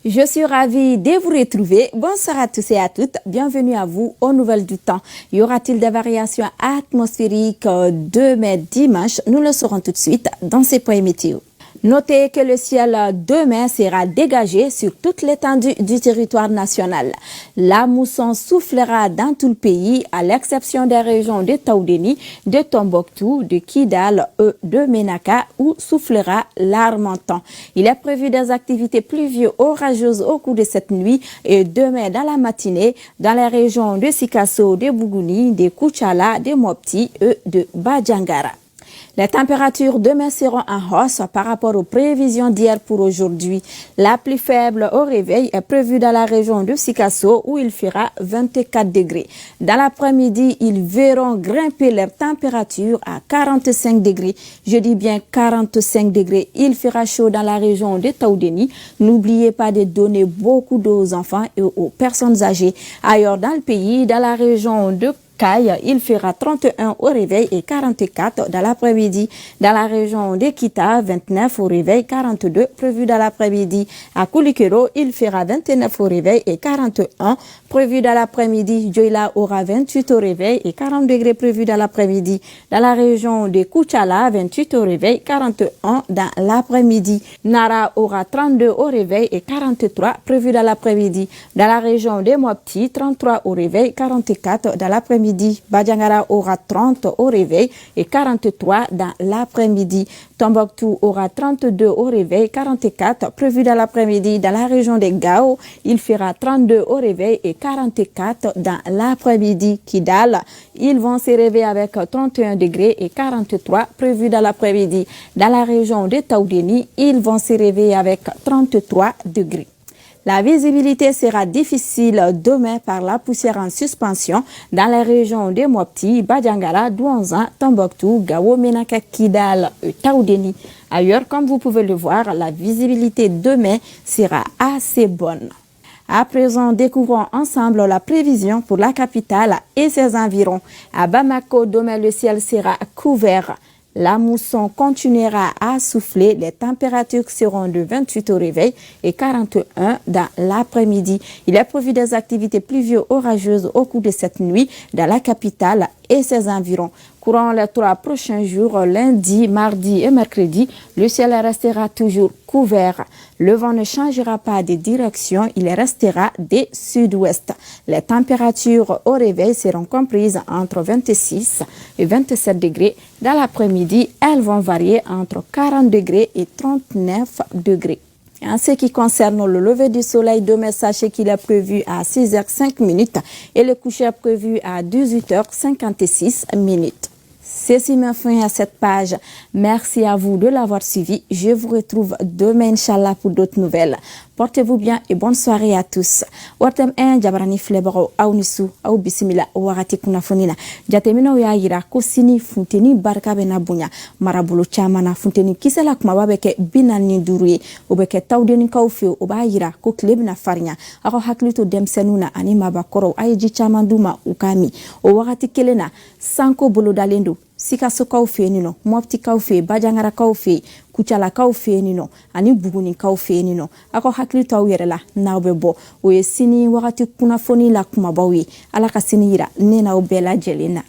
Je suis ravie de vous retrouver. Bonsoir à tous et à toutes. Bienvenue à vous aux nouvelles du temps. Y aura-t-il des variations atmosphériques demain dimanche? Nous le saurons tout de suite dans ces points météo. Notez que le ciel demain sera dégagé sur toute l'étendue du territoire national. La mousson soufflera dans tout le pays, à l'exception des régions de Taoudéni, de Tombouctou, de Kidal et de Ménaka, où soufflera l'Harmattan. Il est prévu des activités pluvieuses orageuses au cours de cette nuit et demain dans la matinée dans les régions de Sikasso, de Bougouni, de Koutchala, de Mopti et de Badjangara. Les températures demain seront en hausse par rapport aux prévisions d'hier pour aujourd'hui. La plus faible au réveil est prévue dans la région de Sikasso où il fera 24 degrés. Dans l'après-midi, ils verront grimper leur température à 45 degrés. Je dis bien 45 degrés. Il fera chaud dans la région de Taoudéni. N'oubliez pas de donner beaucoup d'eau aux enfants et aux personnes âgées. Ailleurs dans le pays, dans la région de il fera 31 au réveil et 44 dans l'après-midi. Dans la région de Kita, 29 au réveil, 42 prévu dans l'après-midi. À Koulikero, il fera 29 au réveil et 41 prévu dans l'après-midi. Djoila aura 28 au réveil et 40 degrés prévu dans l'après-midi. Dans la région de Koutchala, 28 au réveil, 41 dans l'après-midi. Nara aura 32 au réveil et 43 prévu dans l'après-midi. Dans la région de Mopti, 33 au réveil, 44 dans l'après-midi. Badjangara aura 30 au réveil et 43 dans l'après-midi. Tombouctou aura 32 au réveil, 44 prévu dans l'après-midi. Dans la région de Gao, il fera 32 au réveil et 44 dans l'après-midi. Kidal, ils vont se réveiller avec 31 degrés et 43 prévu dans l'après-midi. Dans la région de Taoudéni, ils vont se réveiller avec 33 degrés. La visibilité sera difficile demain par la poussière en suspension dans les régions de Mopti, Badjangara, Douanza, Tombouctou, Gao, Ménaka, Kidal et Taoudéni. Ailleurs, comme vous pouvez le voir, la visibilité demain sera assez bonne. À présent, découvrons ensemble la prévision pour la capitale et ses environs. À Bamako, demain, le ciel sera couvert. La mousson continuera à souffler. Les températures seront de 28 au réveil et 41 dans l'après-midi. Il est prévu des activités pluvieuses orageuses au cours de cette nuit dans la capitale et ses environs. Courant les 3 prochains jours, lundi, mardi et mercredi, le ciel restera toujours couvert. Le vent ne changera pas de direction, il restera de sud-ouest. Les températures au réveil seront comprises entre 26 et 27 degrés. Dans l'après-midi, elles vont varier entre 40 degrés et 39 degrés. En ce qui concerne le lever du soleil, demain, sachez qu'il est prévu à 6h05 et le coucher est prévu à 18h56. Ceci met fin à cette page. Merci à vous de l'avoir suivi. Je vous retrouve demain, Inch'Allah, pour d'autres nouvelles. Portez-vous bien et bonne soirée à tous. Wartem en jabarani flebaro aunisu au bisimila warati kunafonina. Jatemino ya yira ko sini funteni barka bena bunya marabulu chamana funteni kisela kuma babeke binani duruye obeke tawdeni kawfe oba yira ko klebna farnya ako haklito demsenuna ani mabakoro ayji chamanduma ukami o wakati kelena sanko bolo dalendo Sikasso kaw fe nino, Mopti kaw fe, Badjangara kaw fe, Koutchala kaw fe nino, ani Bougouni kaw fe nino. Ako hakili taw yere la na be bo. O ye sini wakati kunafoni la kumabawi. Ala ka sini yira nena o bela jelena.